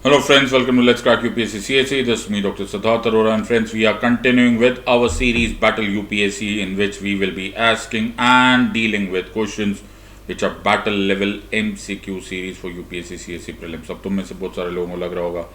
Hello friends, welcome to Let's Crack UPSC CSE. This is me, Dr. Sidharth Arora, and friends, we are continuing with our series Battle UPSC, in which we will be asking and dealing with questions which are battle level MCQ series for UPSC CSE prelims. अब तुम में से बहुत सारे लोगों को लग रहा होगा,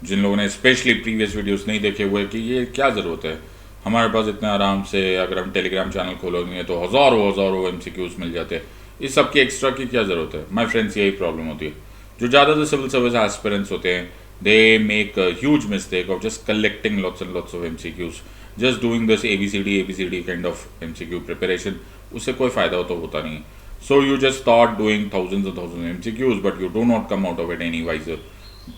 जिन लोगों ने स्पेशली प्रीवियस वीडियोस नहीं देखे हुए, कि ये क्या ज़रूरत है, हमारे पास इतने आराम से अगर हम टेलीग्राम चैनल खोलेंगे तो हज़ारों हज़ारों MCQs मिल जाते हैं, इस सब की एक्स्ट्रा की क्या ज़रूरत है। माय फ्रेंड्स, यही प्रॉब्लम होती है। जो ज़्यादातर सिविल सर्विस एस्पिरेंट्स होते हैं, they make a huge mistake of just collecting lots and lots of MCQs, just doing this ABCD kind of MCQ preparation. उससे कोई फ़ायदा तो होता नहीं है। So you just start doing thousands and thousands MCQs, but you do not come out of it any wiser.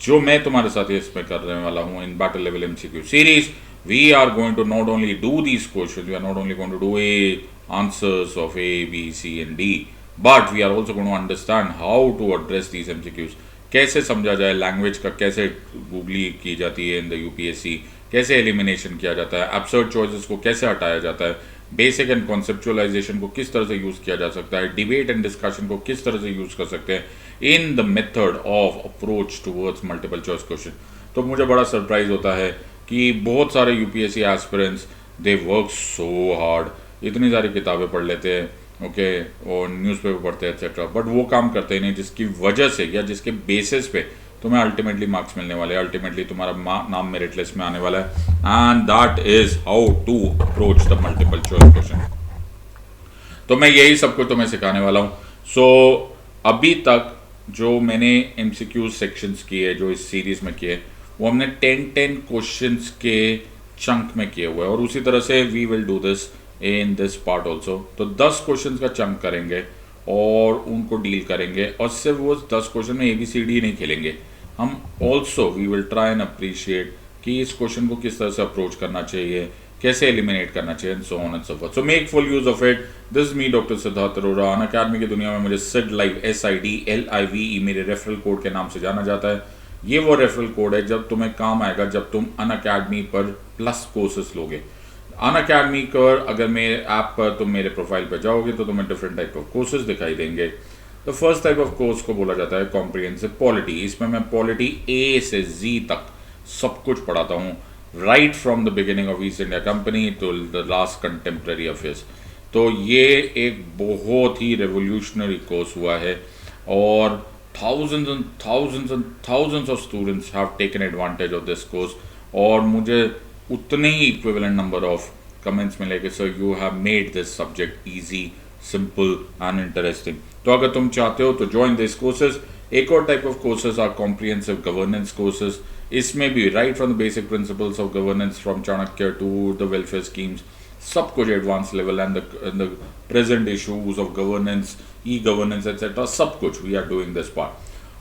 जो मैं तुम्हारे साथ इसमें करने वाला हूँ in battle level MCQ series, we are going to not only do these questions, we are not only going to do answers of A, B, C and D, but we are also going to understand how to address these MCQs. कैसे समझा जाए, language का कैसे googly की जाती है in the UPSC, कैसे elimination किया जाता है, एब्सर्ड चॉइसेस को कैसे हटाया जाता है, बेसिक एंड कॉन्सेप्चुअलाइजेशन को किस तरह से यूज़ किया जा सकता है, डिबेट एंड डिस्कशन को किस तरह से यूज़ कर सकते हैं in the method of approach towards multiple choice question. तो मुझे बड़ा सरप्राइज होता है कि बहुत सारे UPSC aspirants they work so hard, इतनी सारी किताबें पढ़ लेते हैं, ओके, और न्यूज़पेपर पढ़ते हैं एक्सेट्रा, बट वो काम करते ही नहीं जिसकी वजह से या जिसके बेसिस पे तुम्हें अल्टीमेटली मार्क्स मिलने वाले हैं, अल्टीमेटली तुम्हारा नाम मेरिट लिस्ट में आने वाला है। And that is how to approach the multiple choice question. तो मैं यही सब कुछ तुम्हें सिखाने वाला हूँ। सो अभी तक जो मैंने MCQ सेक्शंस किए, जो इस सीरीज में किए, वो हमने 10 क्वेश्चंस के चंक में किए हुए हैं, और उसी तरह से we will do this in this part also. तो 10 क्वेश्चंस का चंक करेंगे और उनको डील करेंगे, और सिर्फ वो 10 क्वेश्चन में ABCD नहीं खेलेंगे हम। Also we will try and appreciate कि इस क्वेश्चन को किस तरह से अप्रोच करना चाहिए, कैसे एलिमिनेट करना चाहिए, and so on and so forth. So make full use of it. This me doctor Siddharth Arora. Unacademy की दुनिया में मुझे सिड लाइव SIDLIVE मेरे रेफरल कोड के नाम से जाना जाता है। ये वो रेफरल कोड है जब तुम्हें काम आएगा जब तुम अनअकैडमी पर प्लस कोर्सेस लोगे। अनअकैडमी पर अगर मेरे ऐप पर तुम मेरे प्रोफाइल पर जाओगे तो तुम्हें डिफरेंट टाइप ऑफ कोर्सेज दिखाई देंगे। तो फर्स्ट टाइप ऑफ कोर्स को बोला जाता है कॉम्प्रिहेंसिव पॉलिटी। इसमें मैं पॉलिटी A से Z तक सब कुछ पढ़ाता हूँ, right from the beginning of East India Company to the last contemporary affairs. तो ये एक बहुत ही रेवोल्यूशनरी कोर्स हुआ है, और thousands of students have taken advantage of this course, और मुझे उतने ही इक्विवेलेंट नंबर ऑफ कमेंट्स मिले कि sir you have made this subject easy, simple and interesting. तो अगर तुम चाहते हो तो ज्वाइन दिस कोर्सेज। एक और type of courses are comprehensive governance courses. इसमें भी right from the basic principles of governance from Chanakya to the welfare schemes, सब कुछ advance level, and the present issues of governance, e-governance etcetera, सब कुछ we are doing this part.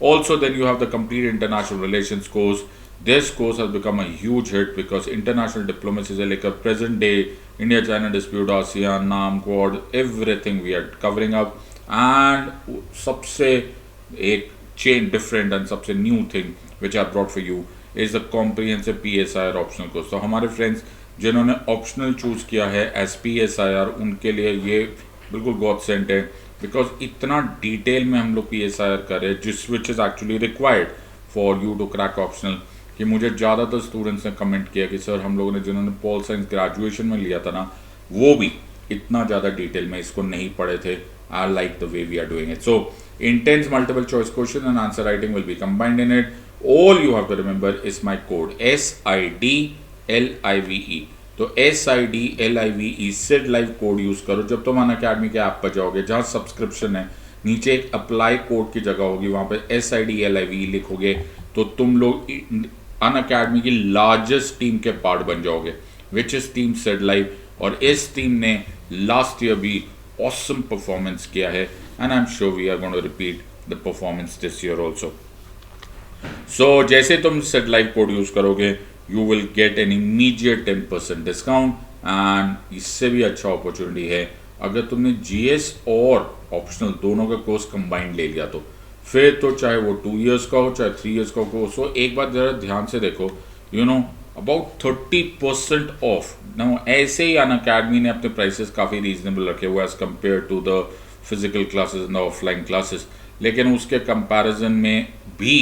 Also, then you have the complete international relations course. This course has become a huge hit because international diplomacy is like a present day India-China dispute, ASEAN, NAM, Quad, everything we are covering up. And सबसे एक chain different and सबसे new thing which I brought for you is the comprehensive PSIR optional course. तो हमारे friends जिन्होंने optional choose किया है as PSIR, उनके लिए ये बिल्कुल गॉड सेंट है, बिकॉज इतना डिटेल में हम लोग PSIR कर रहे हैं, जिस which is actually required for you to crack optional. कि मुझे ज़्यादातर स्टूडेंट्स ने कमेंट किया कि सर हम लोगों ने जिन्होंने पॉल साइंस ग्रेजुएशन में लिया था ना, वो भी इतना ज़्यादा डिटेल में इसको नहीं पढ़े थे। I like the way we are doing it. So intense multiple choice question and answer writing will be combined in it. All you have to remember is my code SIDLIVE। तो SIDLIVE Sid live code use करो जब तुम Unacademy के app पर जाओगे, जहाँ subscription है, नीचे एक अप्लाई कोड की जगह होगी, वहाँ पे SIDLIVE लिखोगे तो तुम लोग अनअकैडमी की लार्जेस्ट टीम के पार्ट बन जाओगे, which is team Sid live. और इस टीम ने लास्ट ईयर भी ऑसम परफॉर्मेंस किया है, and I am sure we are going to repeat the performance this year also. So जैसे तुम सिड लाइव कोड यूज़ करोगे, you will get an immediate 10% discount, and इससे भी अच्छा अपॉर्चुनिटी है अगर तुमने GS और ऑप्शनल दोनों का कोर्स कंबाइंड ले लिया तो। फिर तो चाहे वो 2 इयर्स का हो चाहे 3 इयर्स का हो। सो एक बात ज़रा ध्यान से देखो, you know about 30% of no. ऐसे ही अनअकैडमी ने अपने प्राइसेस काफ़ी रीजनेबल रखे हुए as compare to the physical classes and the offline classes, लेकिन उसके कंपैरिजन में भी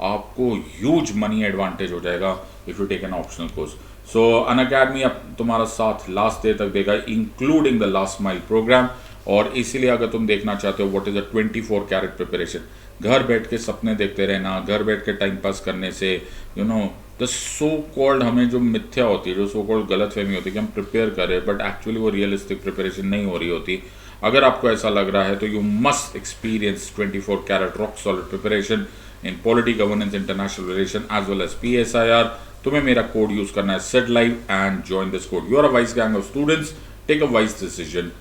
आपको ह्यूज मनी एडवांटेज हो जाएगा if you take an optional course. So Unacademy अब तुम्हारा साथ लास्ट डे तक देगा, including the last mile program. और इसीलिए अगर तुम देखना चाहते हो what is a 24 carat preparation, घर बैठ के सपने देखते रहना, घर बैठ के टाइम पास करने से you know the so called, हमें जो मिथ्या होती है, जो सो कॉल्ड गलत फहमी होती है कि हम प्रिपेयर कर रहे हैं बट एक्चुअली वो रियलिस्टिक प्रिपरेशन नहीं हो रही होती. अगर आपको ऐसा लग रहा है तो you must experience 24 carat rock solid preparation in polity, governance, international relation as well as PSIR. तुम्हें मेरा कोड यूज करना है Sid live and join this code. You are a wise gang of students, take a wise decision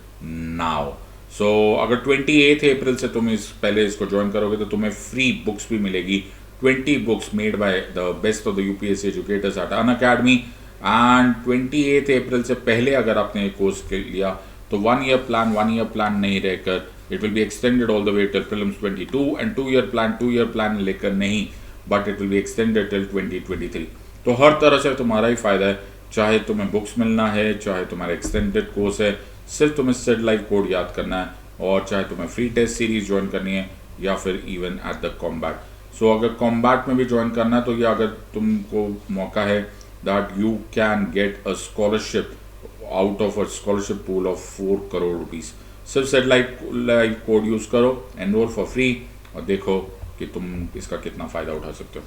now. So अगर 28 April से तुम पहले इसको join करोगे तो तुम्हें फ्री बुक्स भी मिलेगी, 20 books made by the best of the UPSC educators at Unacademy. And 28 April से पहले अगर आपने ये कोर्स लिया तो 1 ईयर प्लान नहीं रहकर it will be extended all the way till prelims 22, and 2 year plan लेकर नहीं, but it will be extended till 2023. तो हर तरह से तुम्हारा ही फायदा है, चाहे तुम्हें बुक्स मिलना है, चाहे तुम्हारा एक्सटेंडेड कोर्स है, सिर्फ तुम्हें सेड लाइव कोड याद करना है, और चाहे तुम्हें फ्री टेस्ट सीरीज ज्वाइन करनी है या फिर इवन एट द कॉम्बैट. सो अगर कॉम्बैट में भी ज्वाइन करना है तो ये अगर तुमको मौका है that you can get a scholarship out of a scholarship pool of 4 crore rupees. सिर्फ सेड लाइव कोड यूज़ करो, एनरोल फॉर फ्री, और देखो कि तुम इसका कितना फ़ायदा उठा सकते हो.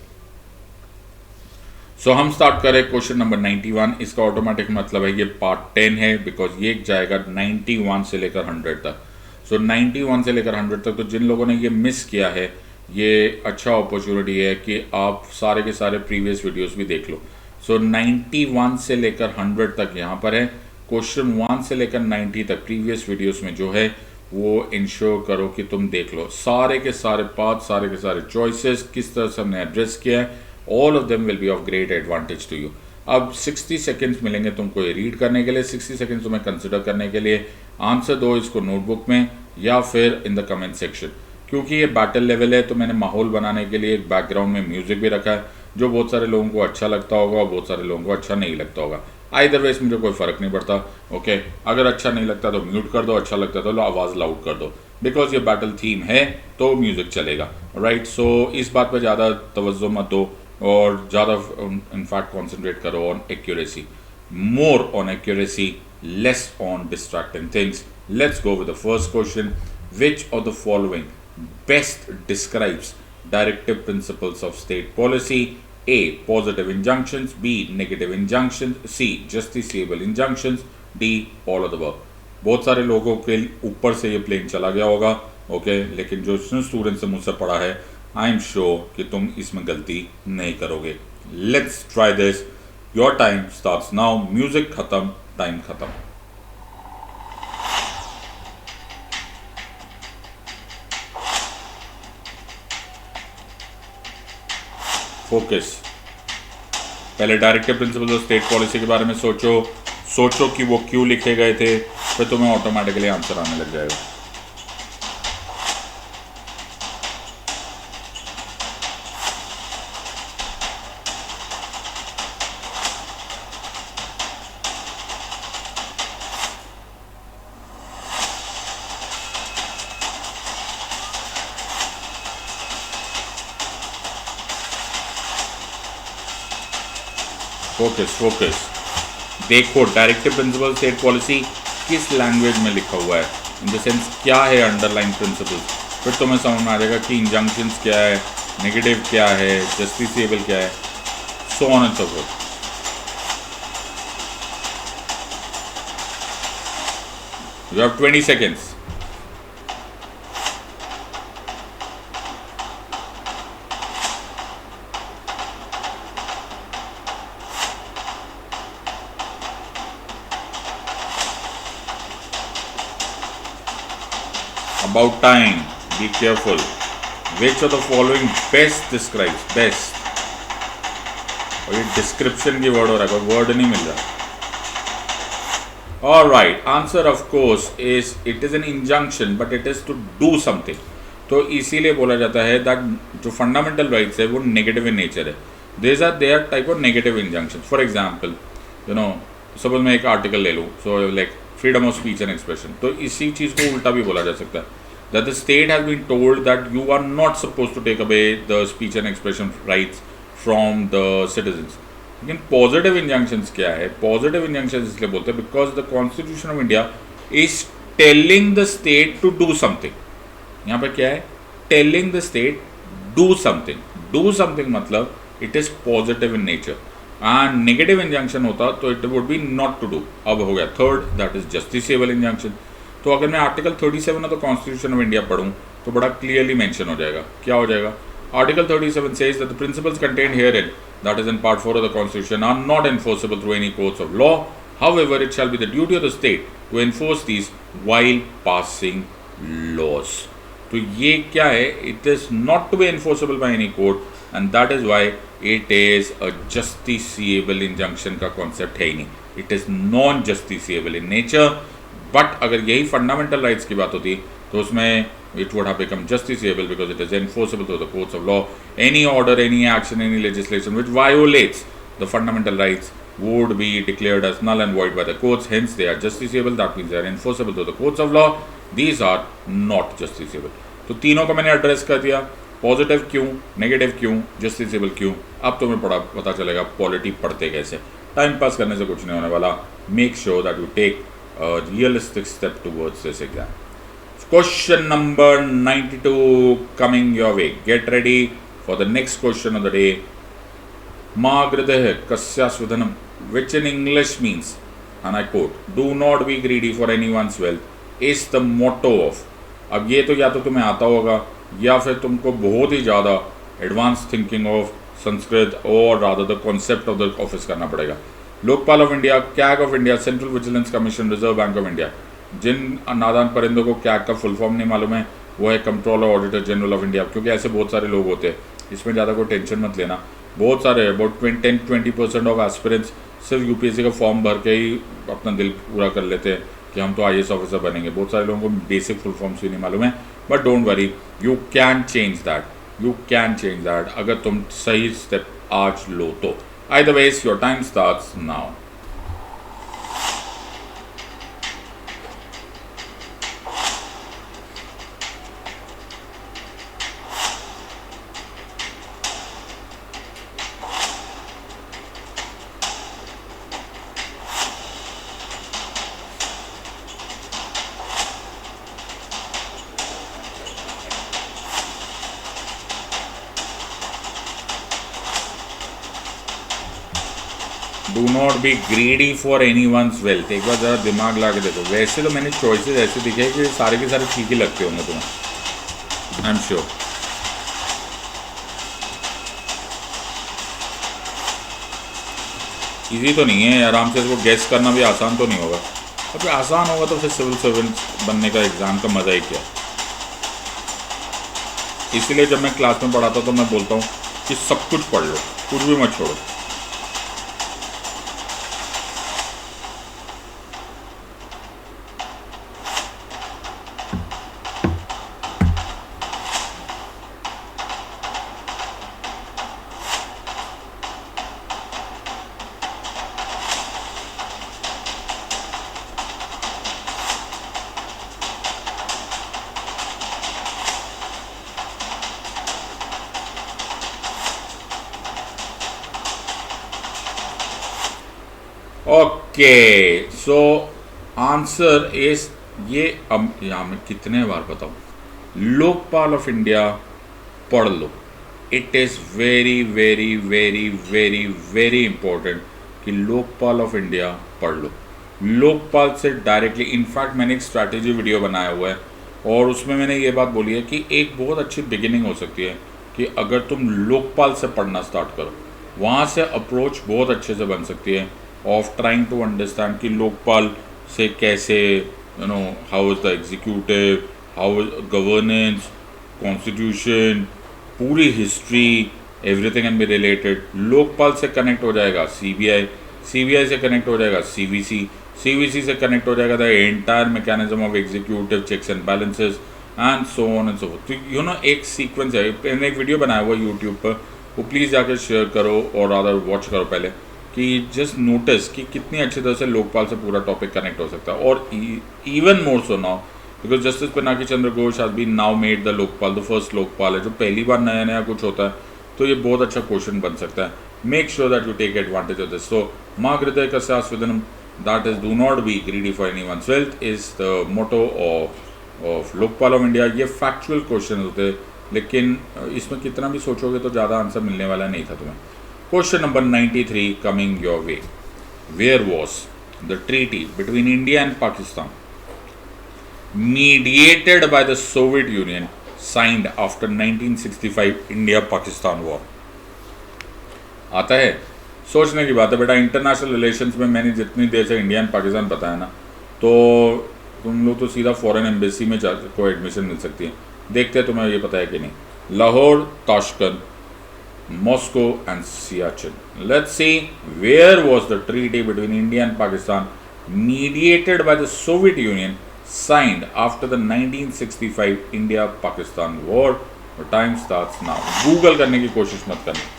सो हम स्टार्ट करें क्वेश्चन नंबर 91. इसका ऑटोमेटिक मतलब है ये पार्ट 10 है, बिकॉज ये जाएगा 91 से लेकर 100 तक. सो 91 से लेकर 100 तक, तो जिन लोगों ने ये मिस किया है, ये अच्छा अपॉर्चुनिटी है कि आप सारे के सारे प्रीवियस वीडियोस भी देख लो. सो 91 से लेकर 100 तक यहाँ पर है. क्वेश्चन 1 से लेकर 90 तक प्रीवियस वीडियोस में जो है वो इंश्योर करो कि तुम देख लो. सारे के सारे पाथ, सारे के सारे चॉइसेस किस तरह से हमने एड्रेस किया है, all of them will be of great advantage to you. अब 60 सेकेंड्स मिलेंगे तुमको ये रीड करने के लिए, 60 सेकेंड्स तुम्हें कंसिडर करने के लिए. आंसर दो इसको नोटबुक में या फिर इन द कमेंट सेक्शन. क्योंकि ये बैटल लेवल है तो मैंने माहौल बनाने के लिए एक बैकग्राउंड में म्यूजिक भी रखा है, जो बहुत सारे लोगों को अच्छा लगता होगा और बहुत सारे लोगों को अच्छा नहीं लगता होगा. आइदर वेज मुझे कोई फ़र्क नहीं पड़ता. ओके, अगर अच्छा नहीं लगता तो म्यूट कर दो, अच्छा लगता तो आवाज़ लाउड कर दो, बिकॉज ये बैटल थीम है तो म्यूज़िक चलेगा. राइट, सो इस बात पर ज़्यादा तवज्जो मत दो और ज़्यादा इनफैक्ट कॉन्सेंट्रेट करो on accuracy, more on accuracy, less on distracting things. Let's go with the first question. Which of the following best describes directive principles of state policy? A. Positive injunctions. B. Negative injunctions. C. Justiciable injunctions. D. All of the above. बहुत सारे लोगों के ऊपर से ये plane चला गया होगा, ओके, लेकिन जो स्टूडेंट से मुझसे पढ़ा है, आई एम श्योर कि तुम इसमें गलती नहीं करोगे. Let's try this. Your time starts now. Music खत्म, टाइम खत्म. फोकस. पहले directive principles of state policy के बारे में सोचो कि वो क्यों लिखे गए थे, फिर तुम्हें ऑटोमेटिकली आंसर आने लग जाएगा. फोकस. देखो डायरेक्टिव प्रिंसिपल स्टेट पॉलिसी किस लैंग्वेज में लिखा हुआ है, इन द सेंस क्या है अंडरलाइन प्रिंसिपल्स, फिर तुम्हें समझ में आ जाएगा कि इंजंक्शंस क्या है, नेगेटिव क्या है, जस्टिसिएबल क्या है, सो on and so fourth. You have 20 seconds. About time, be careful. Which of the following best describes, best, और ये डिस्क्रिप्शन की वर्ड हो रहा है, कोई वर्ड नहीं मिल रहा. All right, answer of course is it is an injunction but it is to do something. तो इसीलिए बोला जाता है that जो फंडामेंटल राइट्स है वो नेगेटिव इन नेचर है. They are type of negative injunctions. For example, you know, suppose मैं एक आर्टिकल ले लूँ, so like freedom of speech and expression, तो इसी चीज़ को उल्टा भी बोला जा सकता है. that the state has been told that you are not supposed to take away the speech and expression rights from the citizens. लेकिन पॉजिटिव इंजंक्शंस क्या है? पॉजिटिव इंजंक्शंस इसलिए बोलते हैं because the constitution of India is telling the state to do something. यहाँ पे क्या है? Telling the state do something. Do something मतलब it is positive in nature. And negative injunction होता तो it would be not to do. अब हो गया third, that is justiciable injunction. तो अगर मैं article 37 of the constitution of India पढ़ूँ तो बड़ा क्लियरली मेंशन हो जाएगा. क्या हो जाएगा? Article 37 says that the principles contained herein, that is in part 4 of the constitution, are not enforceable through any courts of law. However, it shall be the duty of the state to enforce these while passing laws. तो ये क्या है? It is not to be enforceable by any court, and that is why it is a justiciable injunction का concept है ही नहीं. It is non-justiciable in nature. But अगर यही fundamental rights की बात होती तो उसमें it would have become justiciable because it is enforceable through the courts of law. Any order, any action, any legislation which violates the fundamental rights would be declared as null and void by the courts. Hence, they are justiciable. That means they are enforceable through the courts of law. These are not justiciable. तो तीनों को मैंने address कर दिया. Positive क्यों, negative क्यों, justiciable क्यों. अब तुम्हें पता चलेगा पॉलिटी पढ़ते कैसे. टाइम पास करने से कुछ नहीं होने वाला. Make sure that you take a realistic step towards this exam. Question number 92 coming your way. Get ready for the next question of the day. Magrideh kasyasvadanam, which in English means, and I quote, do not be greedy for anyone's wealth, is the motto of. अब ये तो या तो तुम्हें आता होगा या फिर तुमको बहुत ही ज़्यादा एडवांस थिंकिंग ऑफ संस्कृत और rather the concept of the office करना पड़ेगा. Lokpal of India, CAG of India, central vigilance commission, reserve bank of India. जिन नादान परिंदों को कैग का फुल फॉर्म नहीं मालूम है वो है controller auditor general of India. क्योंकि ऐसे बहुत सारे लोग होते हैं, इसमें ज़्यादा कोई टेंशन मत लेना. बहुत सारे अबाउट 10-20% ऑफ एस्पिरेंट्स सिर्फ यूपीएससी का फॉर्म भर के ही अपना दिल पूरा कर लेते हैं कि हम तो IAS ऑफिसर बनेंगे. बहुत सारे लोगों को बेसिक फुल फॉर्म्स भी नहीं मालूम है. But don't worry, you can change that. You can change that अगर तुम सही स्टेप आज लो तो. Either ways, your time starts now. Do not be greedy for any one's wealth. एक बार ज़रा दिमाग ला के देखो. वैसे तो मैंने चॉइसेस ऐसे दिखे कि सारे के सारे ठीक ही लगते होंगे तुम्हें. आई एम श्योर. ईजी तो नहीं है, आराम से इसको गेस करना भी आसान तो नहीं होगा. अगर आसान होगा तो फिर सिविल सर्वेंट बनने का एग्ज़ाम का मज़ा ही क्या. इसीलिए जब मैं क्लास में पढ़ाता तो मैं बोलता हूँ कि सब कुछ पढ़ लो, कुछ भी मत छोड़ो. ओके, सो आंसर इज ये. अब यहाँ मैं कितने बार बताऊँ, लोकपाल ऑफ इंडिया पढ़ लो. It is very very very very very important कि लोकपाल ऑफ इंडिया पढ़ लो. लोकपाल से डायरेक्टली, इनफैक्ट मैंने एक स्ट्रैटेजी वीडियो बनाया हुआ है और उसमें मैंने ये बात बोली है कि एक बहुत अच्छी बिगिनिंग हो सकती है कि अगर तुम लोकपाल से पढ़ना स्टार्ट करो, वहाँ से अप्रोच बहुत अच्छे से बन सकती है ऑफ ट्राइंग टू अंडरस्टैंड कि लोकपाल से कैसे how is the executive, how is governance, constitution, पूरी history, everything can be related. Lokpal से कनेक्ट हो जाएगा सीबीआई, सीबीआई से कनेक्ट हो जाएगा सीवीसी, सीवीसी से कनेक्ट हो जाएगा the entire mechanism of executive checks and balances and so on and so forth. तो एक सीक्वेंस है. मैंने एक वीडियो बनाया हुआ यूट्यूब पर, वो प्लीज़ जाकर शेयर करो और अदर वॉच करो पहले, कि जस्ट नोटिस कि कितनी अच्छी तरह से लोकपाल से पूरा टॉपिक कनेक्ट हो सकता है. और even more so now because justice Pinaki Chandra Ghosh has been now made the Lokpal, the first Lokpal है, जो पहली बार नया नया कुछ होता है, तो ये बहुत अच्छा क्वेश्चन बन सकता है. Make sure that you take advantage of this. So मा हृदय कस्या स्विदनम, that is do not be greedy for anyone's wealth is the motto of Lokpal of India. ये फैक्चुअल क्वेश्चन होते हैं, लेकिन इसमें कितना भी सोचोगे तो ज़्यादा आंसर मिलने वाला नहीं था तुम्हें. Question number 93 coming your way. Where was the treaty between India and Pakistan mediated by the Soviet Union signed after 1965 India-Pakistan war? आता है, सोचने की बात है बेटा. इंटरनेशनल रिलेशंस में मैंने जितनी देर से इंडिया एंड पाकिस्तान बताया ना, तो तुम लोग तो सीधा फॉरेन एम्बेसी में को एडमिशन मिल सकती है. देखते हैं तुम्हें ये पता है कि नहीं. Lahore, Tashkent, Moscow and Siachen. Let's see where was the treaty between India and Pakistan mediated by the Soviet Union signed after the 1965 India-Pakistan war. The time starts now. Google करने की कोशिश मत करना.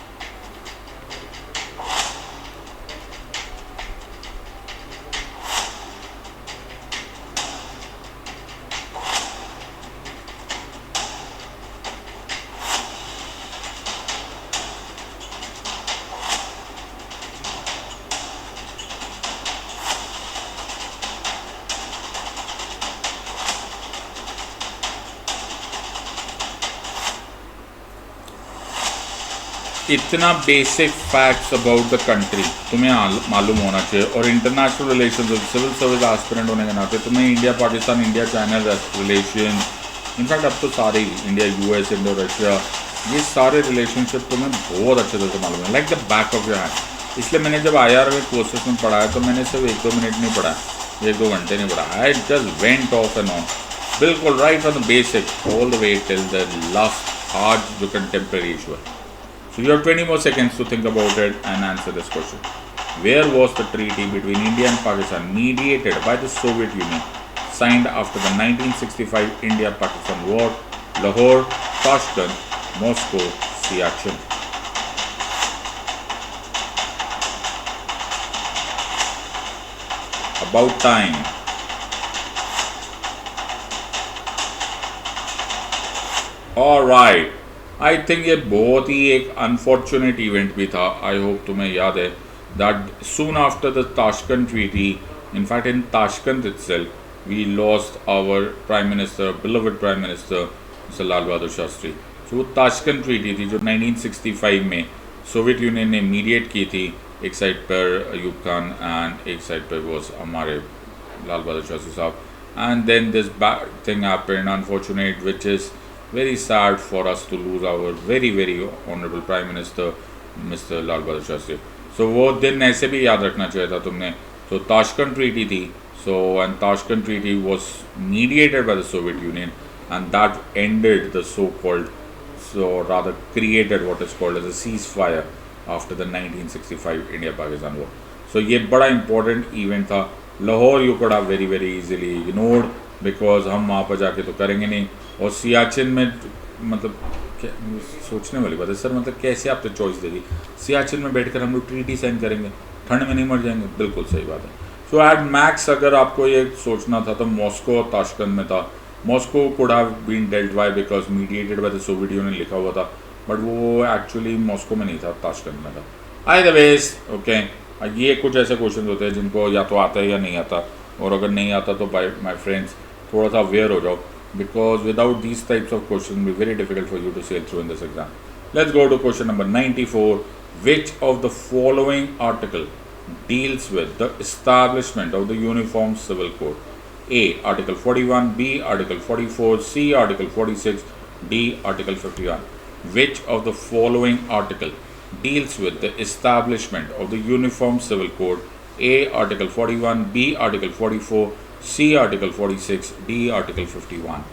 इतना basic facts about the country तुम्हें मालूम होना चाहिए. और international relation, civil service aspirant होने के नाते तुम्हें India Pakistan, India China relation, in fact अब तो सारे इंडिया यूएस, इंडो रशिया, ये सारे रिलेशनशिप तुम्हें बहुत अच्छे तरह से मालूम है, like the back of your hand. इसलिए मैंने जब IR के कोर्सेज में पढ़ाया तो मैंने सिर्फ 1-2 मिनट नहीं पढ़ा, 1-2 घंटे नहीं पढ़ा. I just went off and on, बिल्कुल right from the basic all the way till the last आज जो कंटेम्प्रेरी इशू है. So you have 20 more seconds to think about it and answer this question. Where was the treaty between India and Pakistan mediated by the Soviet Union signed after the 1965 India-Pakistan war? Lahore, Tashkent, Moscow, Siachen. About time. All right. I think ये बहुत ही एक unfortunate event भी था. I hope तुम्हें याद है that soon after the Tashkent treaty, in fact in Tashkent itself we lost our prime minister, beloved prime minister mister Lal Bahadur Shastri. So वो Tashkent treaty थी जो 1965 में सोवियत यूनियन ने मीडिएट की थी. एक साइड पर अयूब खान एंड एक साइड पर वॉज हमारे Lal Bahadur Shastri sahab. And then this bad thing happened unfortunate which is very sad for us to lose our very honorable prime minister Mr. Lal Bahadur Shastri. So वो दिन ऐसे भी याद रखना चाहिए था तुमने. So Tashkent Treaty थी. So and Tashkent Treaty was mediated by the Soviet Union and that ended the so-called, so rather created what is called as a ceasefire after the 1965 India-Pakistan war. So ये बड़ा important event था. Lahore you could have very easily ignored because हम वहाँ पर जाके तो करेंगे नहीं. और सियाचिन में मतलब सोचने वाली बात है सर, मतलब कैसे आपने चॉइस दे दी. सियाचिन में बैठकर हम लोग ट्रीटी साइन करेंगे, ठंड में नहीं मर जाएंगे. बिल्कुल सही बात है. सो एट मैक्स अगर आपको ये सोचना था तो मॉस्को और ताशकंद में था. Moscow could have been dealt by because mediated by the Soviet Union लिखा हुआ था, बट वो एक्चुअली मॉस्को में नहीं था, ताशकंद में था. Either ways okay. ये कुछ ऐसे क्वेश्चन होते हैं जिनको या तो आता है या नहीं आता, और अगर नहीं आता तो बाय माई फ्रेंड्स थोड़ा सा अवेयर हो जाओ, because without these types of questions it will be very difficult for you to sail through in this exam. Let's go to question number 94. Which of the following article deals with the establishment of the Uniform Civil Code? A. Article 41, B. Article 44, C. Article 46, D. Article 51. Which of the following article deals with the establishment of the Uniform Civil Code? A. Article 41, B. Article 44, C. Article 46, D. Article 51.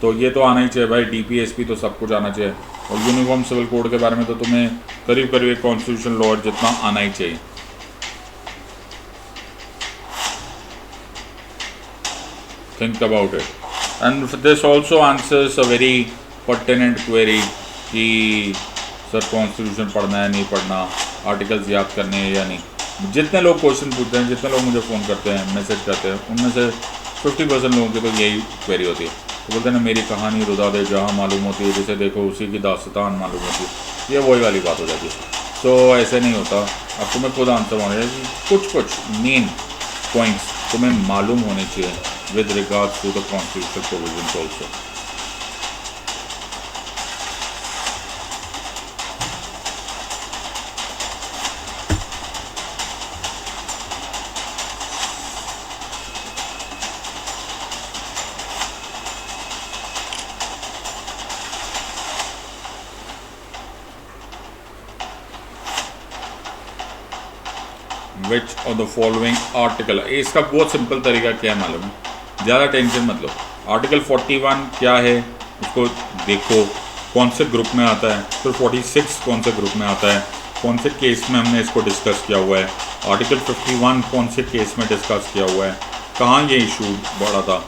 तो ये तो आना ही चाहिए भाई. DPSP तो सब कुछ आना चाहिए, और यूनिफॉर्म सिविल कोड के बारे में तो तुम्हें करीब एक कॉन्स्टिट्यूशन लॉ जितना आना ही चाहिए. Think about it. And this also answers a very pertinent query कि सर कॉन्स्टिट्यूशन पढ़ना है नहीं पढ़ना, आर्टिकल्स याद करने हैं या नहीं. जितने लोग क्वेश्चन पूछते हैं, जितने लोग मुझे फ़ोन करते हैं, मैसेज करते हैं, उनमें से 50% लोगों की तो यही क्वेरी होती है। तो बोलते हैं ना, मेरी कहानी रुदा दे जहाँ मालूम होती है, जैसे देखो उसी की दास्तान मालूम होती है, ये वही वाली बात हो जाती है। तो ऐसे नहीं होता, अब तुम्हें खुद आंसर होना चाहिए कि कुछ मेन पॉइंट्स तुम्हें मालूम होने चाहिए with regards to the constitutional provisions also. Which of the following article, इसका बहुत सिंपल तरीका क्या है मालूम है, ज़्यादा टेंशन मत लो। आर्टिकल 41 क्या है उसको देखो, कौन से ग्रुप में आता है, फिर 46 कौन से ग्रुप में आता है, कौन से केस में हमने इसको डिस्कस किया हुआ है, आर्टिकल 51 कौन से केस में डिस्कस किया हुआ है, कहाँ ये इशू बढ़ा था,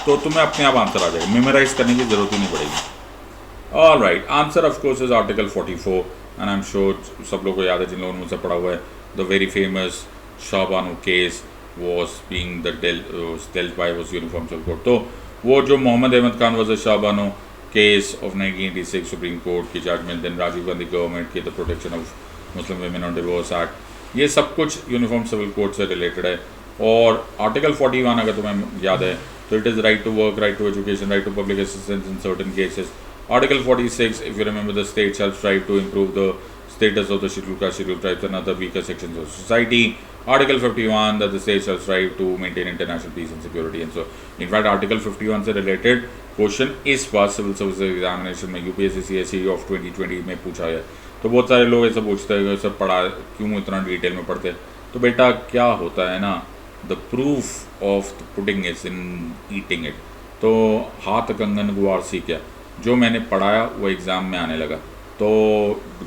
तो तुम्हें अपने आप आंसर आ जाएगा, मेमोराइज करने की ज़रूरत ही नहीं पड़ेगी। All right, answer of course is article 44 and I am sure सब लोगों को याद है जिन लोगों ने मुझसे पढ़ा हुआ है। The very famous Shah Banu case was being dealt by was Uniform Civil Court। तो वो जो Mohammad Ahmad Khan was a Shah Banu case of 1986 Supreme Court की judgment, then Rajiv Gandhi government की the protection of Muslim women on divorce act, ये सब कुछ uniform civil code से related है। और आर्टिकल 41 अगर तुम्हें याद है तो it is right to work, right to education, right to public assistance in certain cases. Article 46, if you remember, the state shall strive to improve the status of the scheduled caste, scheduled tribes and other weaker sections of society. Article 51 that the state shall strive to maintain international peace and security and so। in fact Article 51 से related question इस बार civil service examination में UPSC CSE of 2020 में पूछा है। तो बहुत सारे लोग ऐसा पूछते हैं सर पढ़ा क्यों इतना डिटेल में पढ़ते हैं, तो बेटा क्या होता है ना, the proof of the pudding is in eating it. तो हाथ कंगन गुआर सीख गया, जो मैंने पढ़ाया वो एग्ज़ाम में आने लगा। तो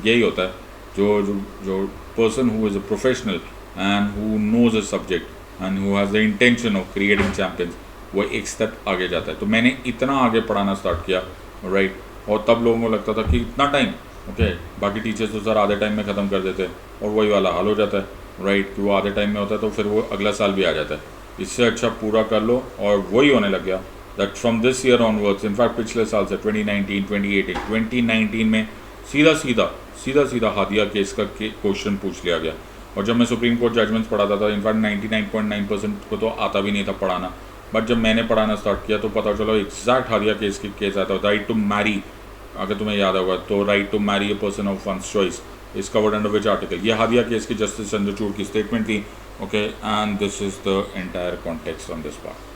यही होता है, जो person who is a professional and who knows a subject and who has the intention of creating champions, वो एक स्टेप आगे जाता है। तो मैंने इतना आगे पढ़ाना स्टार्ट किया, राइट, और तब लोगों को लगता था कि इतना टाइम, ओके, बाकी टीचर्स तो सर आधे टाइम में ख़त्म कर देते हैं, और वही वाला हाल हो जाता है, राइट, कि वो आधे टाइम में होता है तो फिर वो अगला साल भी आ जाता है। इससे अच्छा पूरा कर लो, और वही होने लग गया that from this year onwards, in fact पिछले साल से 2019, 2018, 2019 में सीधा हादिया केस का क्वेश्चन पूछ लिया गया। और जब मैं सुप्रीम कोर्ट जजमेंट्स पढ़ाता था, इनफैक्ट 99.9% को तो आता भी नहीं था पढ़ाना, बट जब मैंने पढ़ाना स्टार्ट किया तो पता चला एग्जैक्ट हादिया केस की केस आता था। राइट टू मैरी, अगर तुम्हें याद होगा तो, right to marry a person of one's choice is covered under which article. ये हादिया केस की जस्टिस चंद्रचूड़ की स्टेटमेंट थी, okay, and this is the entire context on this part.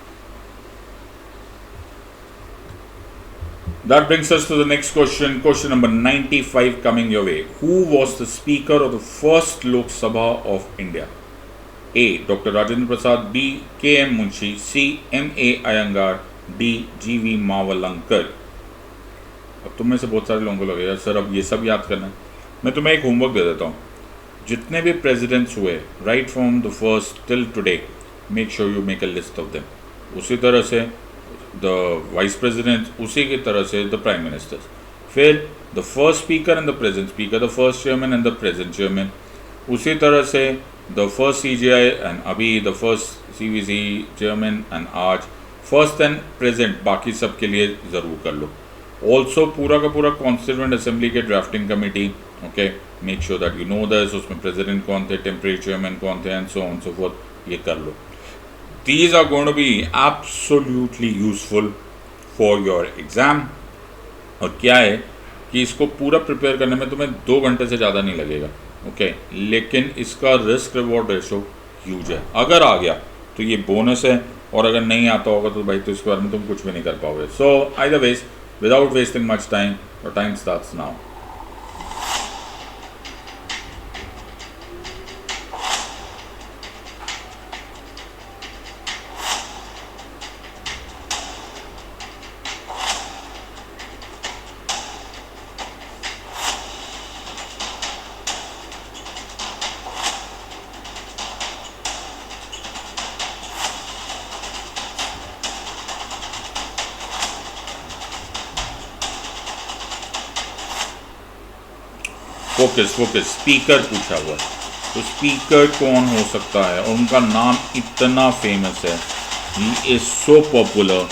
That brings us to the next question, question number 95 coming your way. Who was the Speaker of the first Lok Sabha of India? A. Dr. Rajendra Prasad, B. K. M. Munshi, C. M. A. Iyengar, D. G. V. Mavalankar। अब तुम में से बहुत सारे लोगों को लगेगा sir अब ये सब याद करना है। मैं तुम्हें एक होमवर्क दे देता हूँ, जितने भी प्रेसिडेंट्स हुए right from the first till today, make sure you make a list of them. उसी तरह से द वाइस प्रेसिडेंट, उसी की तरह से द प्राइम मिनिस्टर्स, फिर the first speaker and the present speaker, the first chairman and the present chairman, उसी तरह से द फर्स्ट CJI एंड अभी the first CVC chairman and आज फर्स्ट एंड प्रेजेंट, बाकी सब के लिए ज़रूर कर लो। ऑल्सो पूरा का पूरा कॉन्स्टिट्यूएंट असेंबली के drafting committee, okay, make sure that you no this, उसमें प्रेसिडेंट कौन थे, टेम्परेरी चेयरमैन कौन थे, and so on so fourth, ये कर लो। These are going to be absolutely useful for your exam। और क्या है कि इसको पूरा प्रिपेयर करने में तुम्हें 2 घंटे से ज़्यादा नहीं लगेगा, ओके, लेकिन इसका रिस्क रिवॉर्ड रेशो ह्यूज है। अगर आ गया तो ये बोनस है, और अगर नहीं आता होगा तो भाई तो इसके बारे में तुम कुछ भी नहीं कर पाओगे। So either ways, without wasting much time, your time starts now. Focus, speaker पूछा हुआ है, तो स्पीकर कौन हो सकता है, और उनका नाम इतना फेमस है, he is so popular.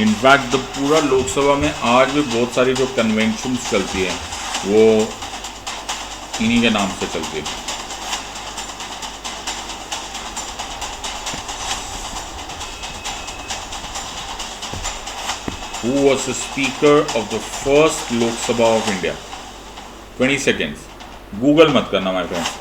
In fact the पूरा लोकसभा में आज भी बहुत सारी जो कन्वेंशंस चलती हैं वो इन्हीं के नाम से चलती है। Who was the speaker of the first Lok Sabha of India? 20 seconds. Google मत करना my friends.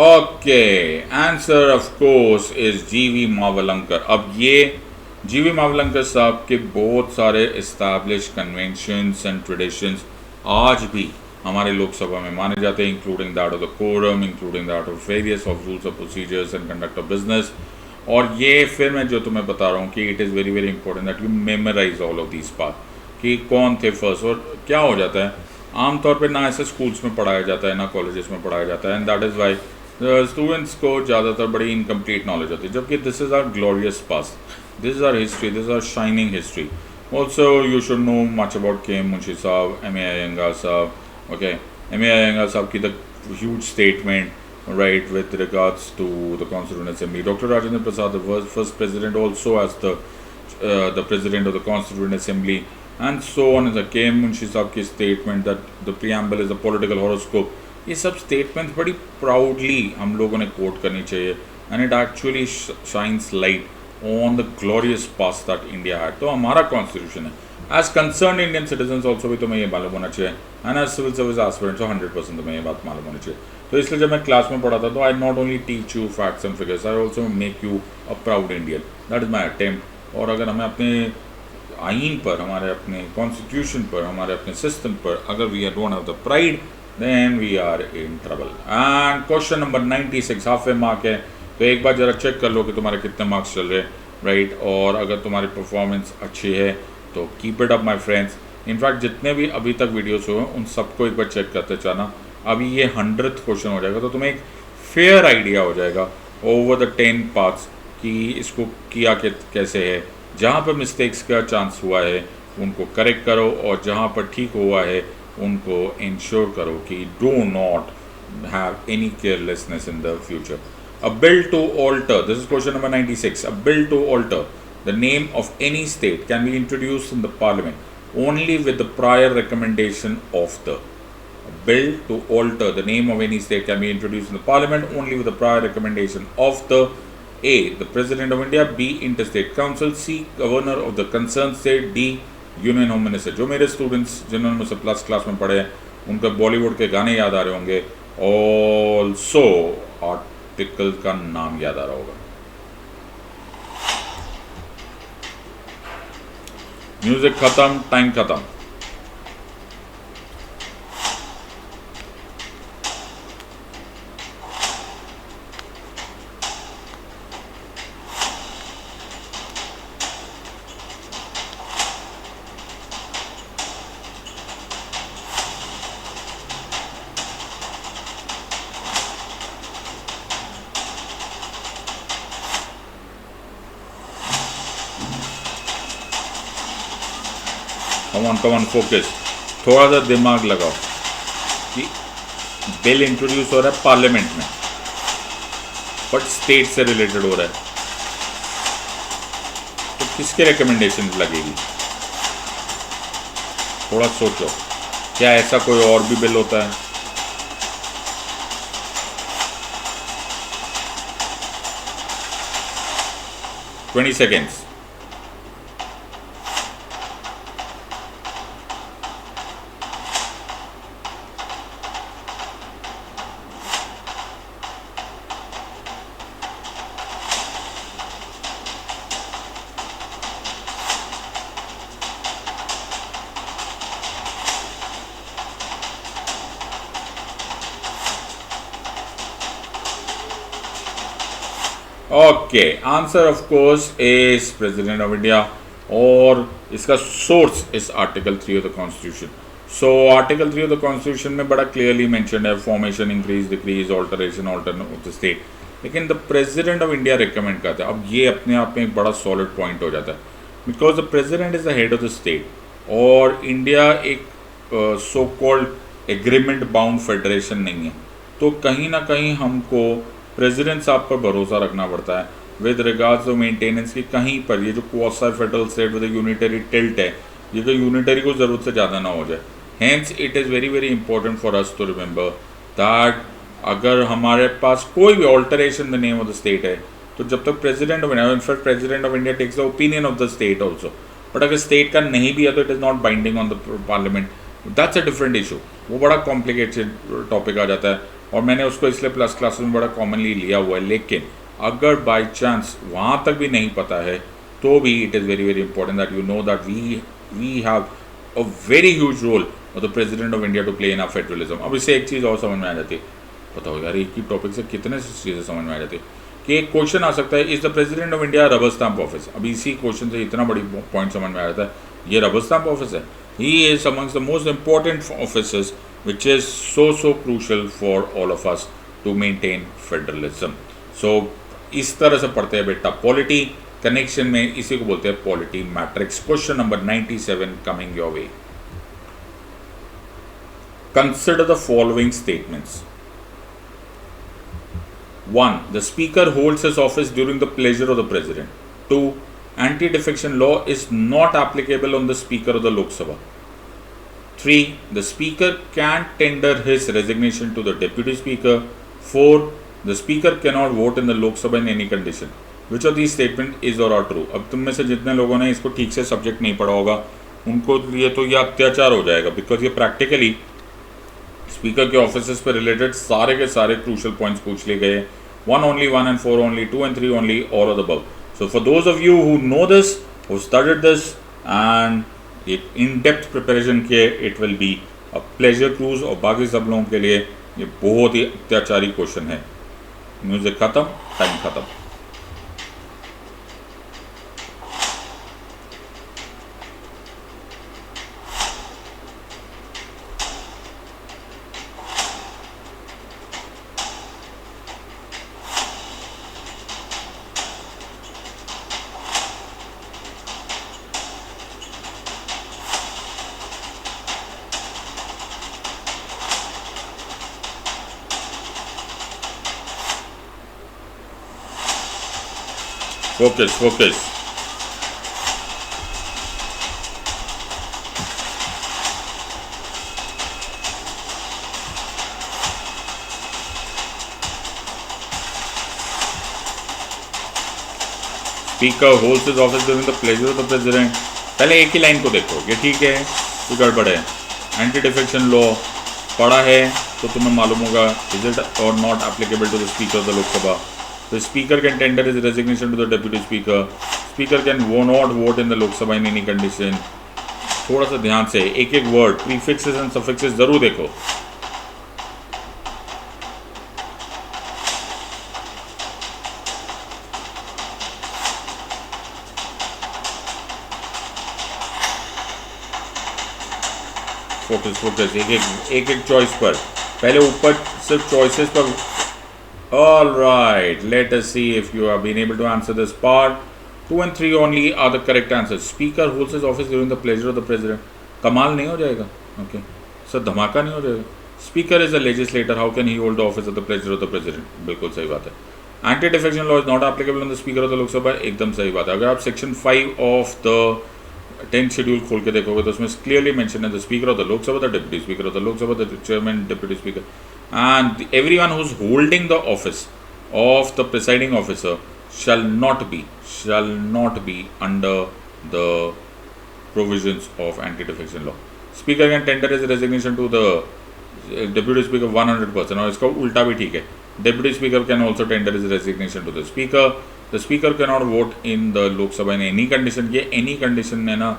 Okay, answer of course is G.V. Mavalankar. अब ये G.V. Mavalankar साहब के बहुत सारे established conventions and traditions आज भी हमारे लोकसभा में माने जाते हैं, including that of the quorum, including that of various of rules of procedures and conduct of business. और ये फिर मैं जो तुम्हें बता रहा हूँ कि it is very very important that you memorize all of these parts कि कौन थे फर्स्ट। और क्या हो जाता है आमतौर पे ना ऐसे स्कूल्स में पढ़ाया जाता है ना कॉलेजेस में पढ़ाया जाता है, and that is why students को ज़्यादातर बड़ी इनकम्प्लीट नॉलेज होती है, जबकि this is our glorious past, this is our history, this is our shining history. Also you should know much about K Munshi साहब, M.A. Iyengar साहब, ओके, M.A. Iyengar साहब की the huge statement right with regards to the Constituent Assembly. Dr. Rajendra Prasad, the first president, also as the president of the Constituent Assembly, and so on. As a K.M. Munshi Sahab ki statement that the preamble is a political horoscope. ये सब statements बड़ी proudly हम लोगों ने quote करनी चाहिए, and it actually shines light on the glorious past that India had. तो हमारा constitution है, as concerned Indian citizens also भी तुम्हें ये मालूम होना चाहिए, and as civil service aspirants 100% तुम्हें ये बात मालूम होनी चाहिए। तो इसलिए जब मैं क्लास में पढ़ा था तो I not only teach you facts and figures, I also make you a proud Indian, that is my attempt. और अगर हमें अपने आइन पर, हमारे अपने कॉन्स्टिट्यूशन पर, हमारे अपने सिस्टम पर अगर we are don't have the pride, then we are in trouble. And question number 96 half a mark है, तो एक बार ज़रा चेक कर लो कि तुम्हारे कितने मार्क्स चल रहे, राइट। और अगर तुम्हारी परफॉर्मेंस अच्छी है तो keep it up my friends. In fact जितने भी अभी तक वीडियोस हुए उन सबको एक बार चेक करते जाना। अभी ये 100th क्वेश्चन हो जाएगा तो तुम्हें एक फेयर आइडिया हो जाएगा ओवर द 10 पार्ट्स कि इसको किया कैसे है। जहाँ पर मिस्टेक्स का चांस हुआ है उनको करेक्ट करो, और जहाँ पर ठीक हुआ है उनको इंश्योर करो कि do not have any carelessness in the future. A bill to alter, this is question number 96, a bill to alter the name of any state can be introduced in the parliament only with the prior recommendation of the bill to alter the name of any state can be introduced in the parliament only with the prior recommendation of the A, the President of India, B, Interstate Council, C, Governor of the concerned state, D, Union Home Minister। जो मेरे students जिन्होंने मुझसे plus class में पढ़े उनको बॉलीवुड के गाने याद आ रहे होंगे, ऑल्सो आर्टिकल का नाम याद आ रहा होगा। म्यूजिक खत्म, टाइम खत्म। कम ऑन फोकस, थोड़ा सा दिमाग लगाओ कि बिल इंट्रोड्यूस हो रहा है पार्लियामेंट में बट स्टेट से रिलेटेड हो रहा है, तो किसके रिकमेंडेशन लगेगी? थोड़ा सोचो, क्या ऐसा कोई और भी बिल होता है? Twenty seconds. Okay, answer of course is president of India, और इसका source is article 3 of the constitution. So article 3 of the constitution में बड़ा क्लियरली मेंशन है formation, increase, decrease, alteration, alter of the state. लेकिन the president of India recommend करता है। अब ये अपने आप में एक बड़ा सॉलिड पॉइंट हो जाता है, because the president is the head of the state और इंडिया एक so called agreement bound federation नहीं है, तो कहीं ना कहीं हमको प्रेसिडेंट साहब पर भरोसा रखना पड़ता है विद रिगार्ड्स टू मेंटेनेंस की। कहीं पर ये जो quasi federal state with unitary tilt है, ये तो यूनिटरी को ज़रूरत से ज़्यादा ना हो जाए। Hence it is very very important for us to remember that अगर हमारे पास कोई भी alteration the name of the state है, तो जब तक president of India, in fact president of India takes the opinion of the state also, but अगर स्टेट का नहीं भी है तो it is not binding on the parliament. That's a different issue, वो बड़ा कॉम्प्लिकेटेड टॉपिक आ जाता है और मैंने उसको इसलिए प्लस क्लासेस में बड़ा कॉमनली लिया हुआ है। लेकिन अगर बाई चांस वहाँ तक भी नहीं पता है तो भी it is very very important that you know that we have a very huge role of the president of India to play in our federalism. अब इससे एक चीज़ और समझ में आ जाती है, बताओ यार एक ही टॉपिक से कितने चीज़ें समझ में आ जाती है कि एक क्वेश्चन आ सकता है, is the president of India rubber stamp office. अब इसी क्वेश्चन से इतना बड़ी पॉइंट समझ में आ जाता है, ये रबर स्टैम्प ऑफिस है। He is amongst the most important offices which is so crucial for all of us to maintain federalism. So इस तरह से पढ़ते हैं बेटा पॉलिटी कनेक्शन में, इसी को बोलते हैं polity matrix. Question number 97 coming your way. Consider the following statements. 1. The speaker holds his office during the pleasure of the president. 2. Anti-defection law is not applicable on the speaker of the Lok Sabha. 3. The speaker can tender his resignation to the deputy speaker. 4. The speaker cannot vote in the Lok Sabha in any condition. Which of these statements is or are true? अब तुम में से जितने लोगों ने इसको ठीक से सब्जेक्ट नहीं पढ़ा होगा उनको लिए तो ये अत्याचार हो जाएगा, बिकॉज ये प्रैक्टिकली स्पीकर के ऑफिस पर रिलेटेड सारे के सारे क्रूशल पॉइंट्स पूछ लिए गए। 1 only, 1 and 4 only, 2 and 3 only, all of the above. So for those of you who know this, who studied this and एक in-depth preparation किए, it will be a pleasure cruise। और बाकी सब लोगों के लिए ये बहुत ही अत्याचारी क्वेश्चन है। म्यूजिक खत्म, टाइम खत्म। Focus focus. Speaker holds his office during the pleasure of the president. पहले एक ही लाइन को देखो, ये ठीक है, ये गड़बड़ है। एंटी डिफेक्शन लॉ पढ़ा है तो तुम्हें मालूम होगा, is it or not applicable to the speaker of the Lok Sabha. The speaker can tender his resignation to the deputy speaker. Speaker can not vote in the Lok Sabha in any condition. थोड़ा सा ध्यान से एक एक word, prefixes and suffixes जरूर देखो। Focus focus, एक एक चॉइस पर। पहले ऊपर सिर्फ चॉइसेस पर। All right, let us see if you have been able to answer this part. 2 and 3 only are the correct answers. Speaker holds his office during the pleasure of the president. कमाल नहीं हो जाएगा? Okay. Sir धमाका नहीं हो जाएगा? Speaker is a legislator. How can he hold the office at the pleasure of the president? बिल्कुल सही बात है. Anti-defection law is not applicable on the speaker of the Lok Sabha. एकदम सही बात है। अगर आप section 5 of the 10th schedule खोल के देखोगे तो उसमें clearly mention है the speaker of the Lok Sabha, the deputy speaker of the Lok Sabha, the chairman, deputy speaker. And everyone who's holding the office of the presiding officer shall not be under the provisions of anti-defection law. Speaker can tender his resignation to the deputy speaker 100%. और इसका उल्टा भी ठीक है, deputy speaker can also tender his resignation to the speaker. The speaker cannot vote in the Lok Sabha in any condition. ये any condition ने ना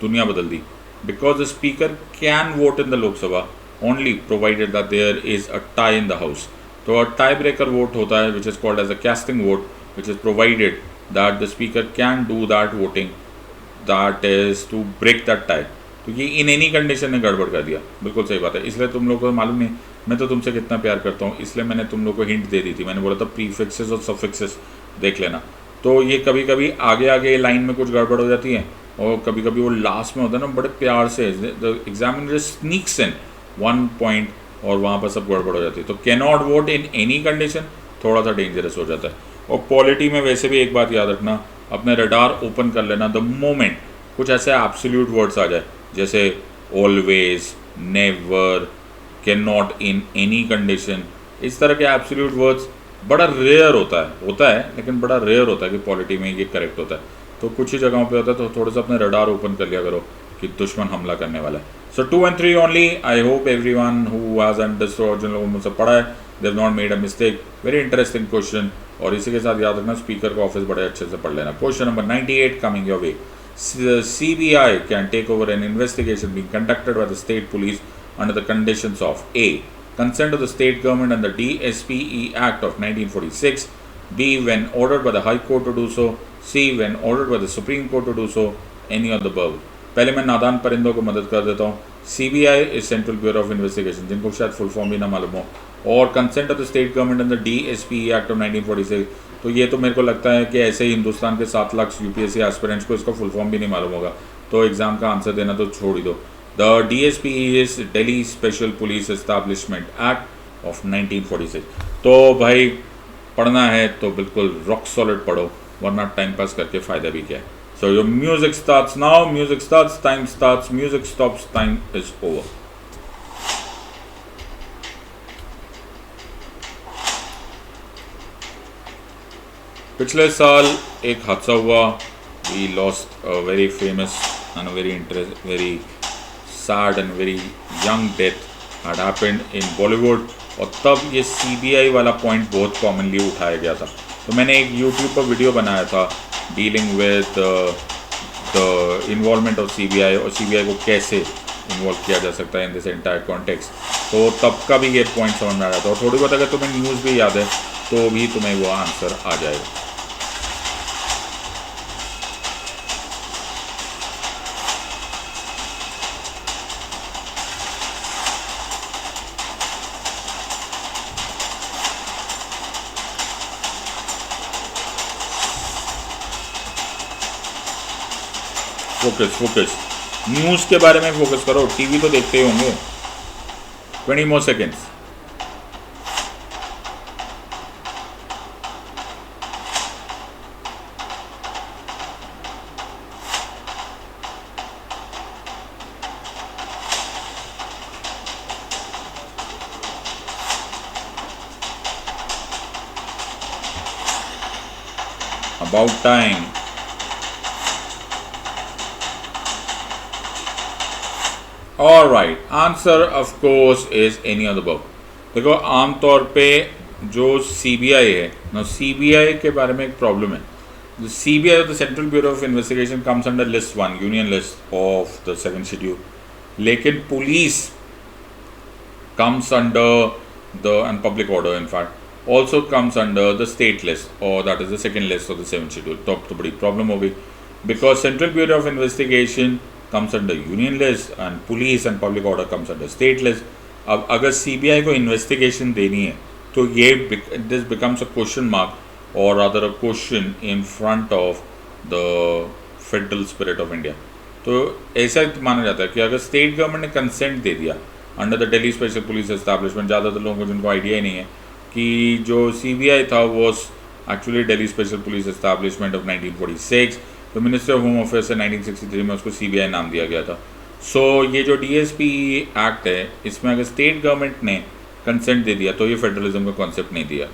दुनिया बदल दी, because the speaker can vote in the Lok Sabha only provided that there is a tie in the house. तो a tiebreaker vote होता है which is called as a casting vote, which is provided that the speaker can do that voting that is to break that tie. तो ये in any condition ने गड़बड़ कर दिया, बिल्कुल सही बात है। इसलिए तुम लोगों को मालूम नहीं, मैं तो तुमसे कितना प्यार करता हूँ, इसलिए मैंने तुम लोग को हिंट दे दी थी, मैंने बोला था प्रीफिक्सेस और सफिक्सेस देख लेना। तो ये कभी कभी आगे आगे लाइन में कुछ गड़बड़ हो जाती है, और कभी कभी वो लास्ट में होता है ना, बड़े प्यार से the examiner sneaks in 1 point और वहाँ पर सब गड़बड़ हो जाती है। तो can not vote in any condition थोड़ा सा डेंजरस हो जाता है। और पॉलिटी में वैसे भी एक बात याद रखना, अपने रडार ओपन कर लेना द मोमेंट कुछ ऐसे एब्सोल्यूट वर्ड्स आ जाए, जैसे always, never, can not, in any condition, इस तरह के एब्सोल्यूट वर्ड्स बड़ा रेयर होता है लेकिन बड़ा रेयर होता है कि पॉलिटी में ये करेक्ट होता है। तो कुछ ही जगहों पे होता है, तो थोड़ा सा अपने रडार ओपन कर लिया करो कि दुश्मन हमला करने वाला है। So 2 and 3 only. I hope everyone who has understood, जिन लोगों ने मुझसे पढ़ा है, they have not made a mistake. Very interesting question, और इसी के साथ याद रखना स्पीकर का ऑफिस बड़े अच्छे से पढ़ लेना। Question number 98 coming your way. CBI can take over an investigation being conducted by the state police under the conditions of A. Consent of the state government and the DSPE Act of 1946. B. When ordered by the High Court to do so. C. When ordered by the Supreme Court to do so. Any of the above. पहले मैं नादान परिंदों को मदद कर देता हूँ। CBI is Central Bureau of Investigation, जिनको शायद फुल फॉर्म भी ना मालूम हो, और consent of the state government and the DSPE act of 1946। तो ये तो मेरे को लगता है कि ऐसे ही हिंदुस्तान के 7 लाख UPSC एस्पिरेंट्स को इसका फुल फॉर्म भी नहीं मालूम होगा, तो एग्जाम का आंसर देना तो छोड़ ही दो। The DSPE is Delhi special police establishment act of 1946। तो भाई पढ़ना है तो बिल्कुल रॉक सॉलिड पढ़ो, वरना टाइम पास करके फ़ायदा भी क्या है। So your music starts now, music starts, time starts, music stops, time is over. पिछले साल एक हादसा हुआ, we lost a very famous and a very sad and very young death had happened in Bollywood, और तब ये CBI वाला point बहुत कॉमनली उठाया गया था। तो मैंने एक YouTube पर वीडियो बनाया था dealing with the involvement of CBI, और CBI को कैसे इन्वॉल्व किया जा सकता है इन दिस एंटायर कॉन्टेक्स्ट। तो तब का भी ये पॉइंट समझ में आ रहा था, और थोड़ी बहुत अगर तुम्हें न्यूज़ भी याद है तो भी तुम्हें वो आंसर आ जाएगा। फोकस न्यूज़ के बारे में फोकस करो, टीवी तो देखते ही होंगे। 20 more seconds। About time। Alright, answer of course is any of the above. देखो आमतौर पे जो CBI है ना, CBI के बारे में एक प्रॉब्लम है। CBI the central bureau of investigation comes under list 1, union list of the 7th schedule, लेकिन police comes under the and public order in fact also comes under the state list, और that is the second list of the 7th schedule. तो बड़ी problem हो गई, because central bureau of investigation comes under union list and police and public order comes under state list। अब अगर CBI को investigation देनी है तो ये this becomes a question mark or rather a question in front of the federal spirit of India। तो ऐसा माना जाता है कि अगर स्टेट गवर्नमेंट ने कंसेंट दे दिया under the Delhi special police establishment, ज़्यादातर लोगों को जिनको आइडिया ही नहीं है कि जो CBI था वो actually Delhi special police establishment of 1946, तो मिनिस्टर ऑफ होम अफेयर्स से 1963 में उसको CBI नाम दिया गया था। सो ये जो DSPE एक्ट है, इसमें अगर स्टेट गवर्नमेंट ने कंसेंट दे दिया तो ये फेडरलिज्म का कॉन्सेप्ट नहीं दिया।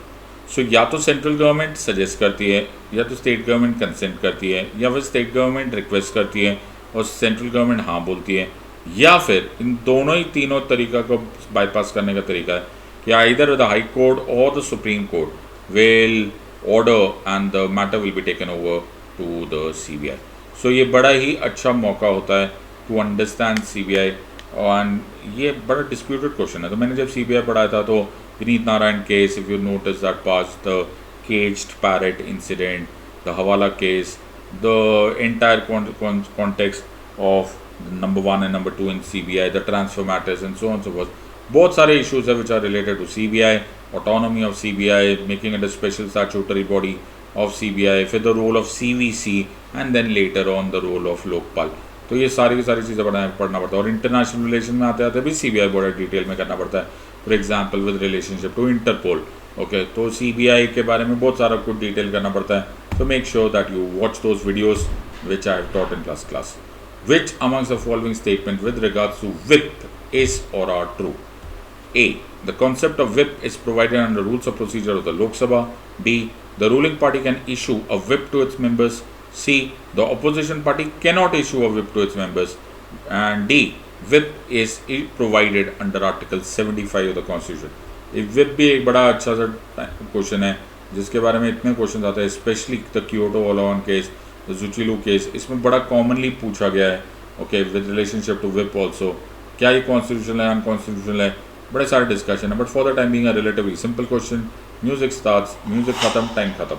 सो या तो सेंट्रल गवर्नमेंट सजेस्ट करती है, या तो स्टेट गवर्नमेंट कंसेंट करती है, या फिर स्टेट गवर्नमेंट रिक्वेस्ट करती है और सेंट्रल गवर्नमेंट हाँ बोलती है, या फिर इन दोनों ही तीनों तरीका को बाईपास करने का तरीका है कि either the high court or the supreme court will order and the matter will be taken over to the CBI। So ये बड़ा ही अच्छा मौका होता है टू अंडरस्टैंड CBI, और ये बड़ा डिस्प्यूटेड क्वेश्चन है। तो मैंने जब CBI पढ़ाया था तो Vineet Narayan case, if you notice that pass, the caged parrot incident, the hawala case, the entire context of number 1 and number 2 in CBI, the transfer matters and so on and so forth, बहुत सारे issues है which are related to CBI, autonomy of CBI, making it a special statutory body of CBI, फिर the role of CVC and then later on the role of Lokpal. तो ये सारी की सारी चीज़ें पढ़ना पड़ता है। और इंटरनेशनल रिलेशन में आते आते भी CBI बड़ा डिटेल में करना पड़ता है। For example with relationship to Interpol, okay, तो CBI के बारे में बहुत सारा कुछ डिटेल करना पड़ता है। तो make sure that you watch those videos which I have taught in class. Which amongst the following statement with regards to whip is or are true? A. The concept of whip is provided under rules of procedure of the Lok Sabha. B. The ruling party can issue a whip to its members. C. The opposition party cannot issue a whip to its members. And D. Whip is provided under Article 75 of the Constitution. ये whip भी एक बड़ा अच्छा सा question है जिसके बारे में इतने क्वेश्चन आते हैं, specially the Kihoto Hollohan case, Zachillhu case, इसमें बड़ा कॉमनली पूछा गया है। Okay, with relationship to whip also, क्या ये कॉन्स्टिट्यूशनल है, अनकॉन्स्टिट्यूशनल है, बड़े सारे डिस्कशन है। But for the time being a relatively simple question. Music starts, music खत्म, टाइम खत्म।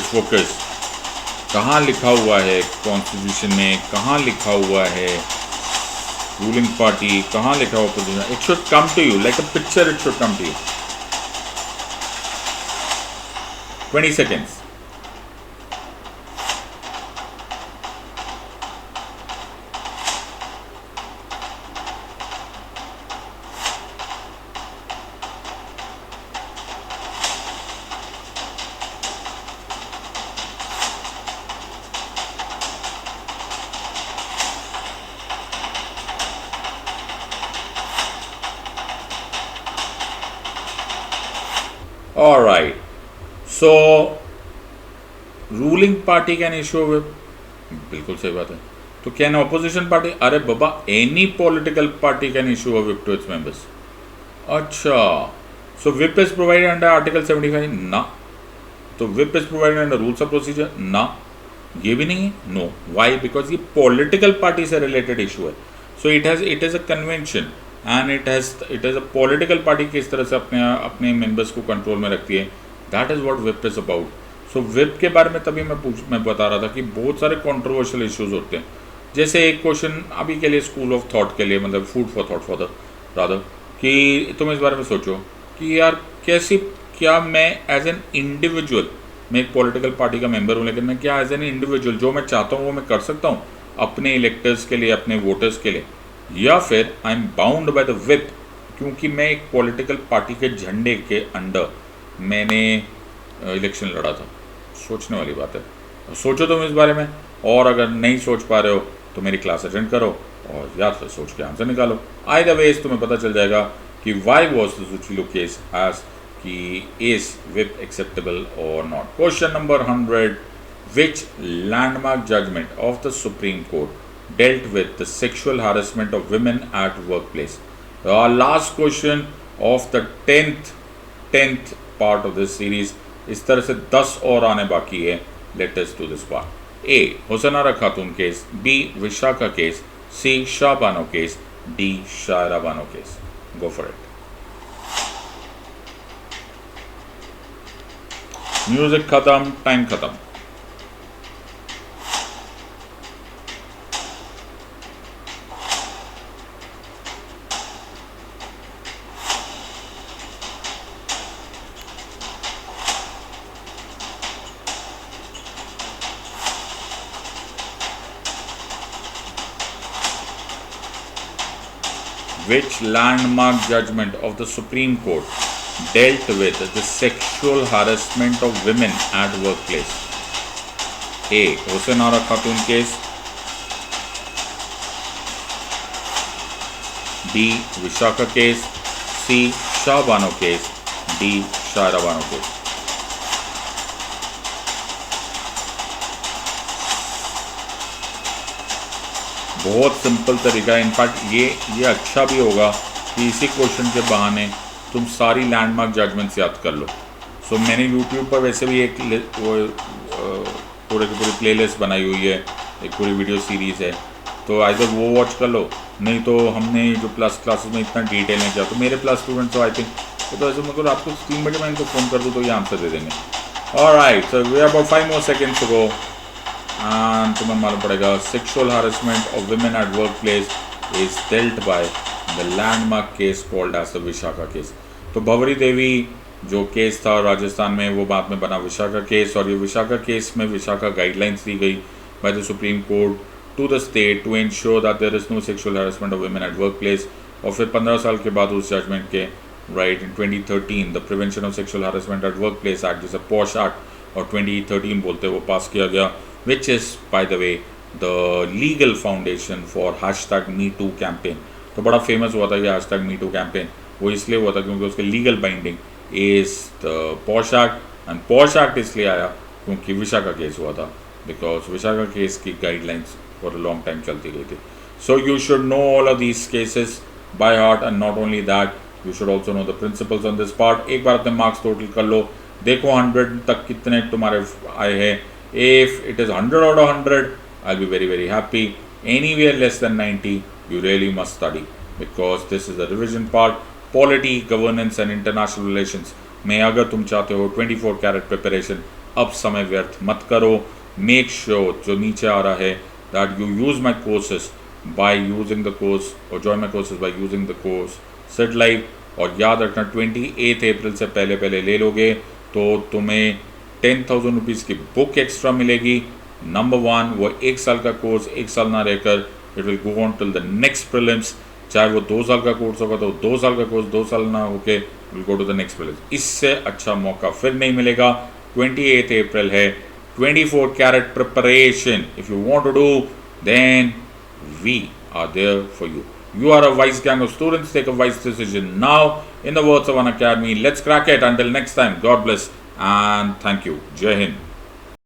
फोकस कहाँ लिखा हुआ है कॉन्स्टिट्यूशन में, कहाँ लिखा हुआ है रूलिंग पार्टी, कहाँ लिखा हुआ position? It should come to you like a picture, it should come to you. 20 seconds. All right. So, ruling party can issue whip, बिल्कुल सही बात है। तो कैन ऑपोजिशन पार्टी? अरे बाबा, any political party can issue a whip to its members. अच्छा, so whip is provided under article 75? ना। तो whip is provided under rules of procedure? ना, ये भी नहीं है। No, why? बिकॉज ये पॉलिटिकल पार्टी से रिलेटेड इशू है। So it is a convention and it is a political party किस तरह से अपने मेंबर्स को कंट्रोल में रखती है, that is what whip is about. So whip के बारे में तभी मैं बता रहा था कि बहुत सारे कंट्रोवर्शियल इश्यूज होते हैं। जैसे एक क्वेश्चन अभी के लिए स्कूल ऑफ थॉट के लिए, मतलब food for thought for the rather, कि तुम इस बारे में सोचो कि यार क्या मैं एज एन इंडिविजुअल, मैं एक पॉलिटिकल पार्टी का मेंबर हूँ, लेकिन मैं क्या एज एन इंडिविजुअल जो मैं चाहता हूँ वो मैं कर सकता हूँ अपने इलेक्टर्स के लिए, अपने वोटर्स के लिए, या फिर I am bound by the whip क्योंकि मैं एक पॉलिटिकल पार्टी के झंडे के अंडर मैंने इलेक्शन लड़ा था। सोचने वाली बात है। सोचो तुम इस बारे में, और अगर नहीं सोच पा रहे हो तो मेरी क्लास अटेंड करो और याद से सोच के आंसर निकालो। आइदर वेज तुम्हें पता चल जाएगा कि why was the Zachillhu case as कि इज विप एक्सेप्टेबल और नॉट। Question number 100, which landmark judgment of the Supreme Court dealt with the sexual harassment of women at workplace? Our last question of the 10th part of this series. इस तरह से 10 और आने बाकी है। Let us do this part. A. Hussainara Khatoon case, B. Vishakha case, C. Shah Bano case, D. Shayara Bano case. Go for it. Music खत्म, time खत्म। Which landmark judgment of the Supreme Court dealt with the sexual harassment of women at workplace? A. Hussainara Khatoon case, B. Vishakha case, C Shah Bano case, D शाहराबानो case. बहुत simple तरीका है। In fact ये अच्छा भी होगा कि इसी क्वेश्चन के बहाने तुम सारी लैंडमार्क जजमेंट्स याद कर लो। सो मैंने यूट्यूब पर वैसे भी एक पूरे की पूरी प्लेलिस्ट बनाई हुई है, एक पूरी वीडियो सीरीज़ है, तो आइदर वो वॉच कर लो, नहीं तो हमने जो प्लस क्लासेस में इतना डिटेल नहीं किया, तो मेरे प्लस स्टूडेंट्स आई थिंक तो ऐसे मतलब आपको 3 बजे मैं इनको फ़ोन कर दूँ तो ये आंसर दे देंगे। Alright, so we about 5 more seconds to go and तुम्हें मालूम पड़ेगा sexual harassment of women at work place is dealt by the landmark case called as the Vishakha case. तो भंवरी देवी जो केस था राजस्थान में, वो बाद में बना विशाखा केस, और ये विशाखा केस में विशाखा गाइडलाइंस दी गई by the supreme court to the state to ensure that there is no sexual harassment of women at work place. और फिर 15 साल के बाद उस जजमेंट के right in 2013 the prevention of sexual harassment at work place act, जिसे POSH act और 2013 बोलते हैं, वो पास किया गया, which is by the way the legal foundation for #MeToo campaign। तो बड़ा फेमस हुआ था ये #MeToo campaign, वो इसलिए हुआ था क्योंकि उसके legal binding is the posh act, and posh act इसलिए आया क्योंकि विशाखा केस हुआ था, बिकॉज विशाखा केस की guidelines for a long time चलती गई थी। So you should know all of these cases by heart, and not only that you should also know the principles on this part. एक बार अपने marks total कर लो, देखो 100 तक कितने तुम्हारे आए हैं। If it is 100 out of 100, I'll be very very happy. Anywhere less than 90, you really must study, because this is the revision part. Polity, governance and international relations में अगर तुम चाहते हो 24 कैरेट प्रिपरेशन, अब समय व्यर्थ मत करो। मेक श्योर जो नीचे आ रहा है that you use my courses by using the course, or join my courses by using the course Sid Live। और याद रखना 28 अप्रैल से पहले पहले ले लोगे तो तुम्हें 10,000 रुपीज़ की बुक एक्स्ट्रा मिलेगी। नंबर 1, वो 1 साल का कोर्स 1 साल ना रहकर it will go on till the next prelims. चाहे वो 2 साल का कोर्स होगा तो 2 साल का कोर्स 2 साल ना होके will go to the next prelims. इससे अच्छा मौका फिर नहीं मिलेगा। 28 अप्रैल है, 24 carat preparation if you want to do, then we are there for you. You are a wise gang of students. Take a wise decision now. In the words of Unacademy, let's crack it. Until next time, God bless and thank you. Jai Hind.